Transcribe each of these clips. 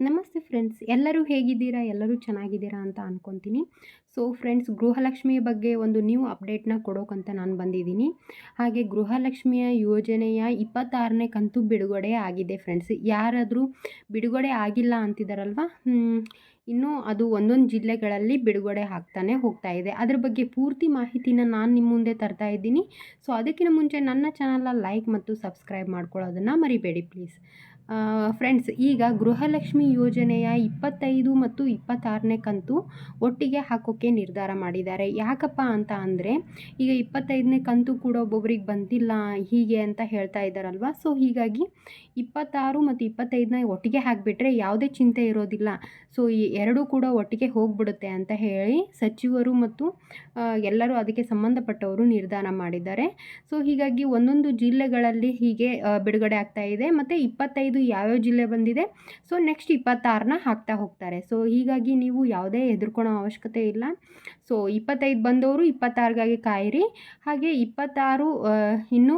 ನಮಸ್ತೆ ಫ್ರೆಂಡ್ಸ್, ಎಲ್ಲರೂ ಹೇಗಿದ್ದೀರಾ? ಎಲ್ಲರೂ ಚೆನ್ನಾಗಿದ್ದೀರಾ ಅಂತ ಅಂದ್ಕೊತೀನಿ. ಸೊ ಫ್ರೆಂಡ್ಸ್, ಗೃಹಲಕ್ಷ್ಮಿಯ ಬಗ್ಗೆ ಒಂದು ನ್ಯೂ ಅಪ್ಡೇಟ್ನ ಕೊಡೋಕ್ಕಂತ ನಾನು ಬಂದಿದ್ದೀನಿ. ಹಾಗೆ ಗೃಹಲಕ್ಷ್ಮಿಯ ಯೋಜನೆಯ 26ನೇ ಕಂತು ಬಿಡುಗಡೆ ಆಗಿದೆ ಫ್ರೆಂಡ್ಸ್. ಯಾರಾದರೂ ಬಿಡುಗಡೆ ಆಗಿಲ್ಲ ಅಂತಿದ್ದಾರಲ್ವ, ಇನ್ನೂ ಅದು ಒಂದೊಂದು ಜಿಲ್ಲೆಗಳಲ್ಲಿ ಬಿಡುಗಡೆ ಆಗ್ತಾನೆ ಹೋಗ್ತಾ ಇದೆ. ಅದ್ರ ಬಗ್ಗೆ ಪೂರ್ತಿ ಮಾಹಿತಿನ ನಾನು ನಿಮ್ಮ ಮುಂದೆ ತರ್ತಾ ಇದ್ದೀನಿ. ಸೊ ಅದಕ್ಕಿಂತ ಮುಂಚೆ ನನ್ನ ಚಾನಲ್ನ ಲೈಕ್ ಮತ್ತು ಸಬ್ಸ್ಕ್ರೈಬ್ ಮಾಡ್ಕೊಳ್ಳೋದನ್ನು ಮರಿಬೇಡಿ ಪ್ಲೀಸ್. ಫ್ರೆಂಡ್ಸ್, ಈಗ ಗೃಹಲಕ್ಷ್ಮಿ ಯೋಜನೆಯ 25 ಮತ್ತು 26ನೇ ಕಂತು ಒಟ್ಟಿಗೆ ಹಾಕೋಕ್ಕೆ ನಿರ್ಧಾರ ಮಾಡಿದ್ದಾರೆ. ಯಾಕಪ್ಪ ಅಂತ ಅಂದರೆ, ಈಗ 25ನೇ ಕಂತು ಕೂಡ ಒಬ್ಬೊಬ್ರಿಗೆ ಬಂದಿಲ್ಲ ಹೀಗೆ ಅಂತ ಹೇಳ್ತಾ ಇದ್ದಾರಲ್ವ. ಸೊ ಹೀಗಾಗಿ 26 ಮತ್ತು 25ನ ಒಟ್ಟಿಗೆ ಹಾಕಿಬಿಟ್ರೆ ಯಾವುದೇ ಚಿಂತೆ ಇರೋದಿಲ್ಲ. ಸೊ ಈ ಎರಡೂ ಕೂಡ ಒಟ್ಟಿಗೆ ಹೋಗ್ಬಿಡುತ್ತೆ ಅಂತ ಹೇಳಿ ಸಚಿವರು ಮತ್ತು ಎಲ್ಲರೂ ಅದಕ್ಕೆ ಸಂಬಂಧಪಟ್ಟವರು ನಿರ್ಧಾರ ಮಾಡಿದ್ದಾರೆ. ಸೊ ಹೀಗಾಗಿ ಒಂದೊಂದು ಜಿಲ್ಲೆಗಳಲ್ಲಿ ಹೀಗೆ ಬಿಡುಗಡೆ ಆಗ್ತಾ ಇದೆ. ಮತ್ತು 25 ಯಾವ್ಯಾವ ಜಿಲ್ಲೆ ಬಂದಿದೆ, ಸೊ ನೆಕ್ಸ್ಟ್ 26ನ ಹಾಕ್ತಾ ಹೋಗ್ತಾರೆ. ಸೊ ಹೀಗಾಗಿ ನೀವು ಯಾವುದೇ ಹೆದರ್ಕೊಳ್ಳೋ ಅವಶ್ಯಕತೆ ಇಲ್ಲ. ಸೊ 25 ಬಂದವರು 26ಗಾಗಿ ಕಾಯಿರಿ. ಹಾಗೆ 26 ಇನ್ನೂ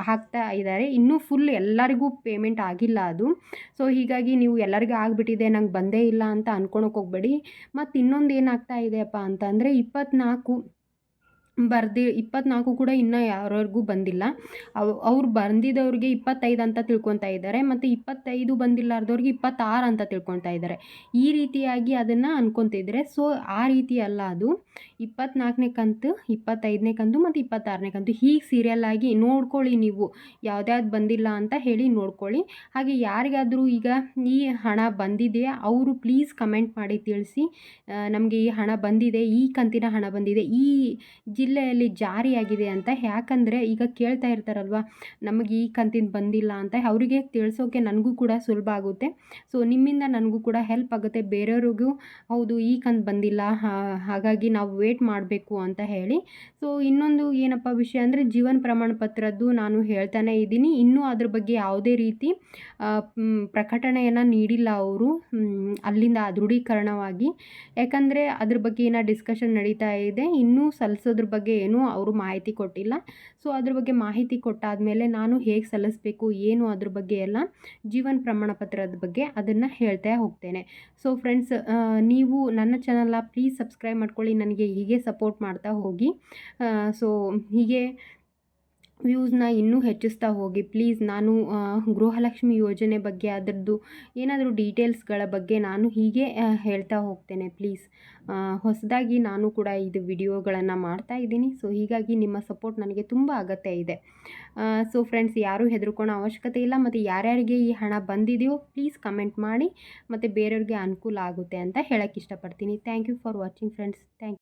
ಹಾಕ್ತಾ ಇದ್ದಾರೆ. ಇನ್ನೂ ಫುಲ್ ಎಲ್ಲರಿಗೂ ಪೇಮೆಂಟ್ ಆಗಿಲ್ಲ ಅದು. ಸೊ ಹೀಗಾಗಿ ನೀವು ಎಲ್ಲರಿಗೂ ಆಗಿಬಿಟ್ಟಿದೆ, ನಂಗೆ ಬಂದೇ ಇಲ್ಲ ಅಂತ ಅನ್ಕೊಳಕ್ಕೆ ಹೋಗಬೇಡಿ. ಮತ್ತು ಇನ್ನೊಂದು ಏನಾಗ್ತಾ ಇದೆಯಪ್ಪ ಅಂತಂದರೆ, 24 ಕೂಡ ಇನ್ನೂ ಯಾರಿಗೂ ಬಂದಿಲ್ಲ. ಅವ್ರು ಬಂದಿದ್ದವ್ರಿಗೆ 25 ಅಂತ ತಿಳ್ಕೊತಾ ಇದ್ದಾರೆ. ಮತ್ತು 25 ಬಂದಿಲ್ಲಾರ್ದವ್ರಿಗೆ 26 ಅಂತ ತಿಳ್ಕೊತಾ ಇದ್ದಾರೆ. ಈ ರೀತಿಯಾಗಿ ಅದನ್ನು ಅನ್ಕೊತಿದ್ರೆ, ಸೊ ಆ ರೀತಿ ಅಲ್ಲ ಅದು. 24ನೇ ಕಂತು, 25ನೇ ಕಂತು ಮತ್ತು 26ನೇ ಕಂತು ಹೀಗೆ ಸೀರಿಯಲ್ ಆಗಿ ನೋಡ್ಕೊಳ್ಳಿ. ನೀವು ಯಾವ್ದ್ಯಾವ್ದು ಬಂದಿಲ್ಲ ಅಂತ ಹೇಳಿ ನೋಡ್ಕೊಳ್ಳಿ. ಹಾಗೆ ಯಾರಿಗಾದರೂ ಈಗ ಈ ಹಣ ಬಂದಿದೆಯಾ ಅವರು ಪ್ಲೀಸ್ ಕಮೆಂಟ್ ಮಾಡಿ ತಿಳಿಸಿ. ನಮಗೆ ಈ ಹಣ ಬಂದಿದೆ, ಈ ಕಂತಿನ ಹಣ ಬಂದಿದೆ, ಈ ಜಿಲ್ಲೆಯಲ್ಲಿ ಜಾರಿಯಾಗಿದೆ ಅಂತ. ಯಾಕಂದರೆ ಈಗ ಕೇಳ್ತಾ ಇರ್ತಾರಲ್ವ, ನಮಗೆ ಈ ಕಂತಿನ ಬಂದಿಲ್ಲ ಅಂತ. ಅವರಿಗೆ ತಿಳಿಸೋಕೆ ನನಗೂ ಕೂಡ ಸುಲಭ ಆಗುತ್ತೆ. ಸೊ ನಿಮ್ಮಿಂದ ನನಗೂ ಕೂಡ ಹೆಲ್ಪ್ ಆಗುತ್ತೆ. ಬೇರೆಯವ್ರಿಗೂ ಹೌದು ಈ ಕಂತು ಬಂದಿಲ್ಲ, ಹಾಗಾಗಿ ನಾವು ವೇಟ್ ಮಾಡಬೇಕು ಅಂತ ಹೇಳಿ. ಸೊ ಇನ್ನೊಂದು ಏನಪ್ಪ ವಿಷಯ ಅಂದರೆ, ಜೀವನ ಪ್ರಮಾಣ ಪತ್ರದ್ದು ನಾನು ಹೇಳ್ತಾನೆ ಇದ್ದೀನಿ. ಇನ್ನೂ ಅದ್ರ ಬಗ್ಗೆ ಯಾವುದೇ ರೀತಿ ಪ್ರಕಟಣೆಯನ್ನು ನೀಡಿಲ್ಲ ಅವರು ಅಲ್ಲಿಂದ ದೃಢೀಕರಣವಾಗಿ. ಯಾಕಂದರೆ ಅದ್ರ ಬಗ್ಗೆ ಏನೋ ಡಿಸ್ಕಷನ್ ನಡೀತಾ ಇದೆ. ಇನ್ನೂ ಸಲ್ಲಿಸೋದ್ರ ಬಗ್ಗೆ ಏನೂ ಅವರು ಮಾಹಿತಿ ಕೊಟ್ಟಿಲ್ಲ. ಸೊ ಅದ್ರ ಬಗ್ಗೆ ಮಾಹಿತಿ ಕೊಟ್ಟಾದಮೇಲೆ ನಾನು ಹೇಗೆ ಸಲ್ಲಿಸಬೇಕು ಏನು ಅದ್ರ ಬಗ್ಗೆ ಎಲ್ಲ ಜೀವನ ಪ್ರಮಾಣ ಪತ್ರದ ಬಗ್ಗೆ ಅದನ್ನು ಹೇಳ್ತಾ ಹೋಗ್ತೇನೆ. ಸೊ ಫ್ರೆಂಡ್ಸ್, ನೀವು ನನ್ನ ಚಾನಲ್ನ ಪ್ಲೀಸ್ ಸಬ್ಸ್ಕ್ರೈಬ್ ಮಾಡ್ಕೊಳ್ಳಿ. ನನಗೆ ಹೀಗೆ ಸಪೋರ್ಟ್ ಮಾಡ್ತಾ ಹೋಗಿ. ಸೊ ಹೀಗೆ ವ್ಯೂಸ್ನ ಇನ್ನೂ ಹೆಚ್ಚಿಸ್ತಾ ಹೋಗಿ ಪ್ಲೀಸ್. ನಾನು ಗೃಹಲಕ್ಷ್ಮಿ ಯೋಜನೆ ಬಗ್ಗೆ ಅದರದ್ದು ಏನಾದರೂ ಡೀಟೇಲ್ಸ್ಗಳ ಬಗ್ಗೆ ನಾನು ಹೀಗೆ ಹೇಳ್ತಾ ಹೋಗ್ತೇನೆ ಪ್ಲೀಸ್. ಹೊಸದಾಗಿ ನಾನು ಕೂಡ ಇದು ವಿಡಿಯೋಗಳನ್ನು ಮಾಡ್ತಾ ಇದ್ದೀನಿ. ಸೊ ಹೀಗಾಗಿ ನಿಮ್ಮ ಸಪೋರ್ಟ್ ನನಗೆ ತುಂಬ ಅಗತ್ಯ ಇದೆ. ಸೊ ಫ್ರೆಂಡ್ಸ್, ಯಾರೂ ಹೆದರ್ಕೊಳ್ಳೋ ಅವಶ್ಯಕತೆ ಇಲ್ಲ. ಮತ್ತು ಯಾರ್ಯಾರಿಗೆ ಈ ಹಣ ಬಂದಿದೆಯೋ ಪ್ಲೀಸ್ ಕಮೆಂಟ್ ಮಾಡಿ. ಮತ್ತು ಬೇರೆಯವ್ರಿಗೆ ಅನುಕೂಲ ಆಗುತ್ತೆ ಅಂತ ಹೇಳೋಕ್ಕೆ ಇಷ್ಟಪಡ್ತೀನಿ. Thank you for watching friends. Thank you.